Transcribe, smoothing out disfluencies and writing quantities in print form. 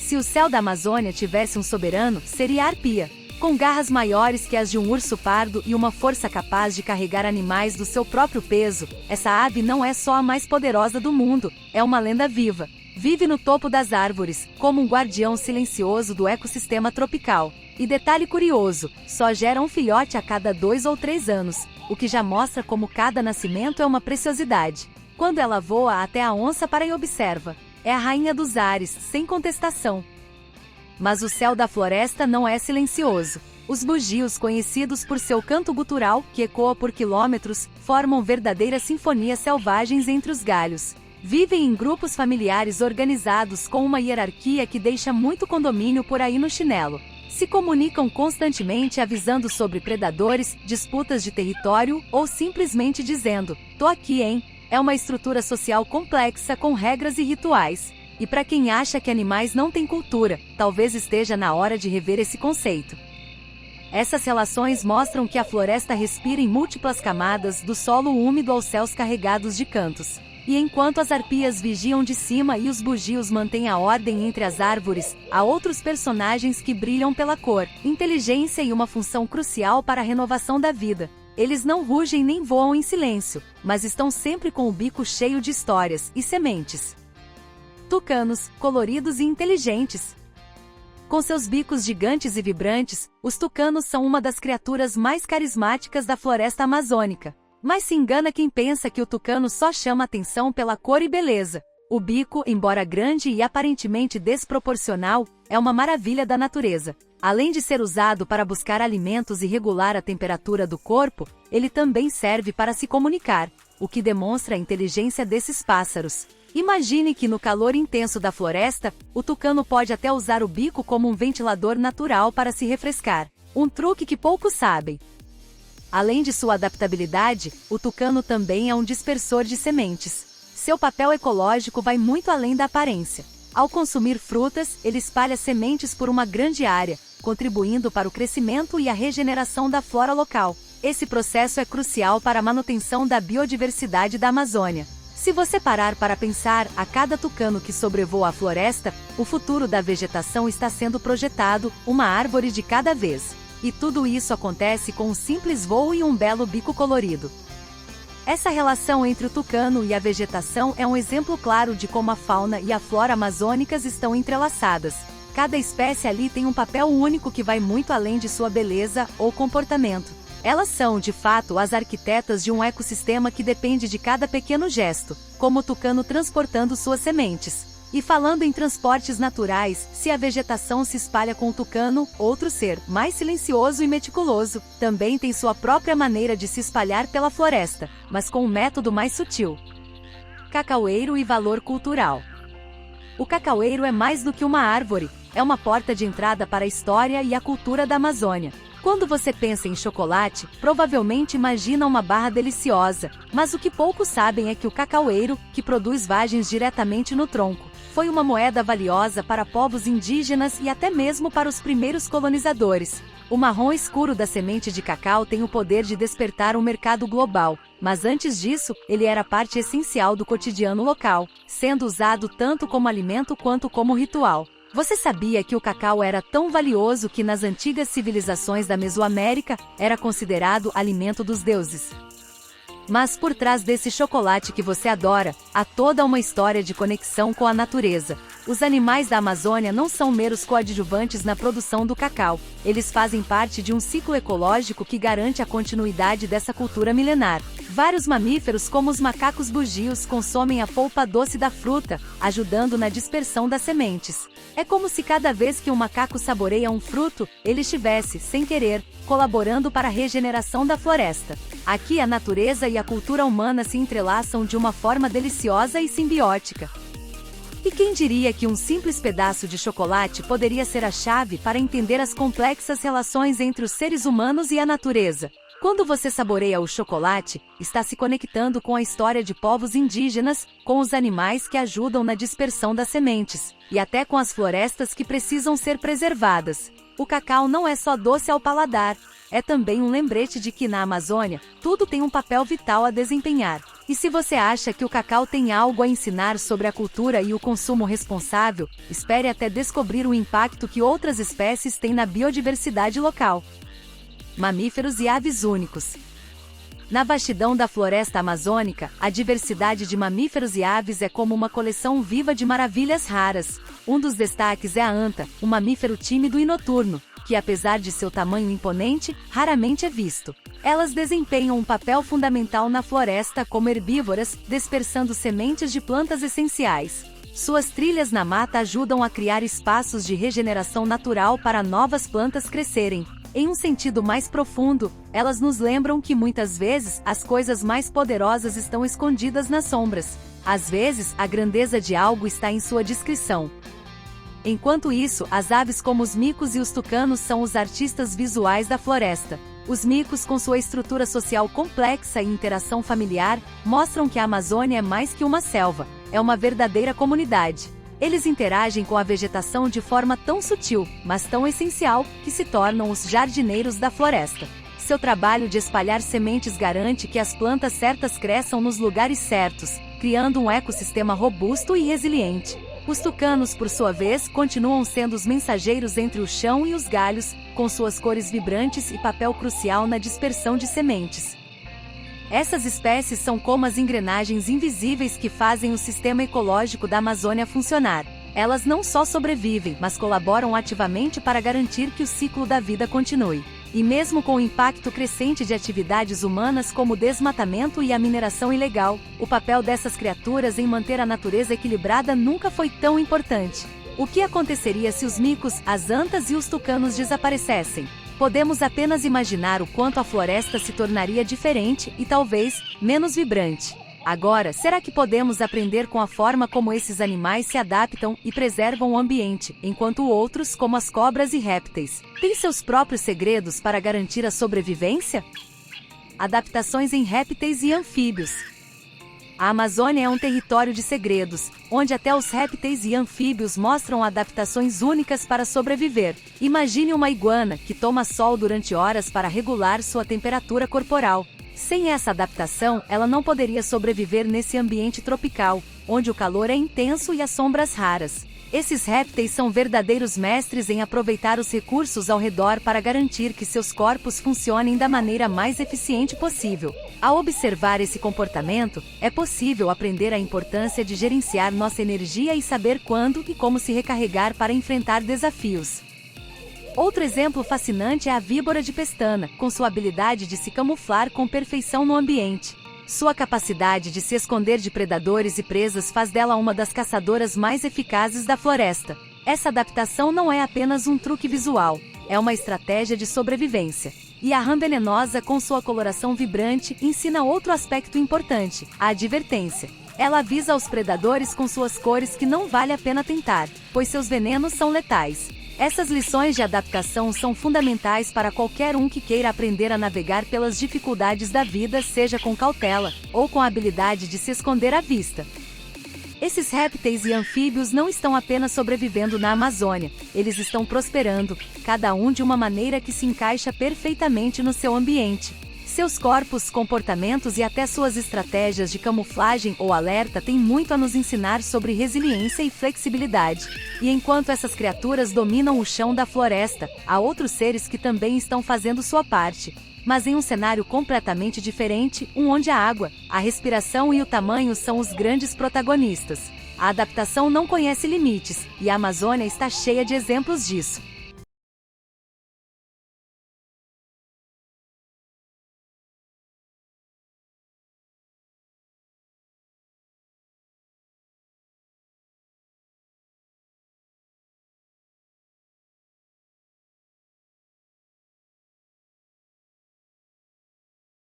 Se o céu da Amazônia tivesse um soberano, seria a arpia. Com garras maiores que as de um urso pardo e uma força capaz de carregar animais do seu próprio peso, essa ave não é só a mais poderosa do mundo, é uma lenda viva. Vive no topo das árvores, como um guardião silencioso do ecossistema tropical. E detalhe curioso, só gera um filhote a cada 2 ou 3 anos, o que já mostra como cada nascimento é uma preciosidade. Quando ela voa até a onça para e observa, é a rainha dos ares, sem contestação. Mas o céu da floresta não é silencioso. Os bugios, conhecidos por seu canto gutural, que ecoa por quilômetros, formam verdadeiras sinfonias selvagens entre os galhos. Vivem em grupos familiares organizados com uma hierarquia que deixa muito condomínio por aí no chinelo. Se comunicam constantemente avisando sobre predadores, disputas de território ou simplesmente dizendo, "Tô aqui, hein?" É uma estrutura social complexa com regras e rituais. E para quem acha que animais não têm cultura, talvez esteja na hora de rever esse conceito. Essas relações mostram que a floresta respira em múltiplas camadas, do solo úmido aos céus carregados de cantos. E enquanto as arpias vigiam de cima e os bugios mantêm a ordem entre as árvores, há outros personagens que brilham pela cor, inteligência e uma função crucial para a renovação da vida. Eles não rugem nem voam em silêncio, mas estão sempre com o bico cheio de histórias e sementes. Tucanos, coloridos e inteligentes. Com seus bicos gigantes e vibrantes, os tucanos são uma das criaturas mais carismáticas da floresta amazônica. Mas se engana quem pensa que o tucano só chama atenção pela cor e beleza. O bico, embora grande e aparentemente desproporcional, é uma maravilha da natureza. Além de ser usado para buscar alimentos e regular a temperatura do corpo, ele também serve para se comunicar, o que demonstra a inteligência desses pássaros. Imagine que no calor intenso da floresta, o tucano pode até usar o bico como um ventilador natural para se refrescar. Um truque que poucos sabem. Além de sua adaptabilidade, o tucano também é um dispersor de sementes. Seu papel ecológico vai muito além da aparência. Ao consumir frutas, ele espalha sementes por uma grande área, contribuindo para o crescimento e a regeneração da flora local. Esse processo é crucial para a manutenção da biodiversidade da Amazônia. Se você parar para pensar, a cada tucano que sobrevoa a floresta, o futuro da vegetação está sendo projetado, uma árvore de cada vez. E tudo isso acontece com um simples voo e um belo bico colorido. Essa relação entre o tucano e a vegetação é um exemplo claro de como a fauna e a flora amazônicas estão entrelaçadas. Cada espécie ali tem um papel único que vai muito além de sua beleza ou comportamento. Elas são, de fato, as arquitetas de um ecossistema que depende de cada pequeno gesto, como o tucano transportando suas sementes. E falando em transportes naturais, se a vegetação se espalha com o tucano, outro ser, mais silencioso e meticuloso, também tem sua própria maneira de se espalhar pela floresta, mas com um método mais sutil. Cacaueiro e valor cultural. O cacaueiro é mais do que uma árvore, é uma porta de entrada para a história e a cultura da Amazônia. Quando você pensa em chocolate, provavelmente imagina uma barra deliciosa, mas o que poucos sabem é que o cacaueiro, que produz vagens diretamente no tronco, foi uma moeda valiosa para povos indígenas e até mesmo para os primeiros colonizadores. O marrom escuro da semente de cacau tem o poder de despertar um mercado global, mas antes disso, ele era parte essencial do cotidiano local, sendo usado tanto como alimento quanto como ritual. Você sabia que o cacau era tão valioso que nas antigas civilizações da Mesoamérica, era considerado alimento dos deuses? Mas por trás desse chocolate que você adora, há toda uma história de conexão com a natureza. Os animais da Amazônia não são meros coadjuvantes na produção do cacau, eles fazem parte de um ciclo ecológico que garante a continuidade dessa cultura milenar. Vários mamíferos, como os macacos bugios, consomem a polpa doce da fruta, ajudando na dispersão das sementes. É como se cada vez que um macaco saboreia um fruto, ele estivesse, sem querer, colaborando para a regeneração da floresta. Aqui a natureza e a cultura humana se entrelaçam de uma forma deliciosa e simbiótica. E quem diria que um simples pedaço de chocolate poderia ser a chave para entender as complexas relações entre os seres humanos e a natureza? Quando você saboreia o chocolate, está se conectando com a história de povos indígenas, com os animais que ajudam na dispersão das sementes, e até com as florestas que precisam ser preservadas. O cacau não é só doce ao paladar, é também um lembrete de que na Amazônia, tudo tem um papel vital a desempenhar. E se você acha que o cacau tem algo a ensinar sobre a cultura e o consumo responsável, espere até descobrir o impacto que outras espécies têm na biodiversidade local. Mamíferos e aves únicos. Na vastidão da floresta amazônica, a diversidade de mamíferos e aves é como uma coleção viva de maravilhas raras. Um dos destaques é a anta, um mamífero tímido e noturno, que apesar de seu tamanho imponente, raramente é visto. Elas desempenham um papel fundamental na floresta como herbívoras, dispersando sementes de plantas essenciais. Suas trilhas na mata ajudam a criar espaços de regeneração natural para novas plantas crescerem. Em um sentido mais profundo, elas nos lembram que muitas vezes as coisas mais poderosas estão escondidas nas sombras. Às vezes, a grandeza de algo está em sua descrição. Enquanto isso, as aves como os micos e os tucanos são os artistas visuais da floresta. Os micos, com sua estrutura social complexa e interação familiar, mostram que a Amazônia é mais que uma selva, é uma verdadeira comunidade. Eles interagem com a vegetação de forma tão sutil, mas tão essencial, que se tornam os jardineiros da floresta. Seu trabalho de espalhar sementes garante que as plantas certas cresçam nos lugares certos, criando um ecossistema robusto e resiliente. Os tucanos, por sua vez, continuam sendo os mensageiros entre o chão e os galhos, com suas cores vibrantes e papel crucial na dispersão de sementes. Essas espécies são como as engrenagens invisíveis que fazem o sistema ecológico da Amazônia funcionar. Elas não só sobrevivem, mas colaboram ativamente para garantir que o ciclo da vida continue. E mesmo com o impacto crescente de atividades humanas como o desmatamento e a mineração ilegal, o papel dessas criaturas em manter a natureza equilibrada nunca foi tão importante. O que aconteceria se os micos, as antas e os tucanos desaparecessem? Podemos apenas imaginar o quanto a floresta se tornaria diferente e talvez menos vibrante. Agora, será que podemos aprender com a forma como esses animais se adaptam e preservam o ambiente, enquanto outros, como as cobras e répteis, têm seus próprios segredos para garantir a sobrevivência? Adaptações em répteis e anfíbios. A Amazônia é um território de segredos, onde até os répteis e anfíbios mostram adaptações únicas para sobreviver. Imagine uma iguana que toma sol durante horas para regular sua temperatura corporal. Sem essa adaptação, ela não poderia sobreviver nesse ambiente tropical, onde o calor é intenso e as sombras raras. Esses répteis são verdadeiros mestres em aproveitar os recursos ao redor para garantir que seus corpos funcionem da maneira mais eficiente possível. Ao observar esse comportamento, é possível aprender a importância de gerenciar nossa energia e saber quando e como se recarregar para enfrentar desafios. Outro exemplo fascinante é a víbora de pestana, com sua habilidade de se camuflar com perfeição no ambiente. Sua capacidade de se esconder de predadores e presas faz dela uma das caçadoras mais eficazes da floresta. Essa adaptação não é apenas um truque visual, é uma estratégia de sobrevivência. E a rã venenosa, com sua coloração vibrante, ensina outro aspecto importante, a advertência. Ela avisa aos predadores com suas cores que não vale a pena tentar, pois seus venenos são letais. Essas lições de adaptação são fundamentais para qualquer um que queira aprender a navegar pelas dificuldades da vida, seja com cautela, ou com a habilidade de se esconder à vista. Esses répteis e anfíbios não estão apenas sobrevivendo na Amazônia, eles estão prosperando, cada um de uma maneira que se encaixa perfeitamente no seu ambiente. Seus corpos, comportamentos e até suas estratégias de camuflagem ou alerta têm muito a nos ensinar sobre resiliência e flexibilidade. E enquanto essas criaturas dominam o chão da floresta, há outros seres que também estão fazendo sua parte. Mas em um cenário completamente diferente, onde a água, a respiração e o tamanho são os grandes protagonistas. A adaptação não conhece limites, e a Amazônia está cheia de exemplos disso.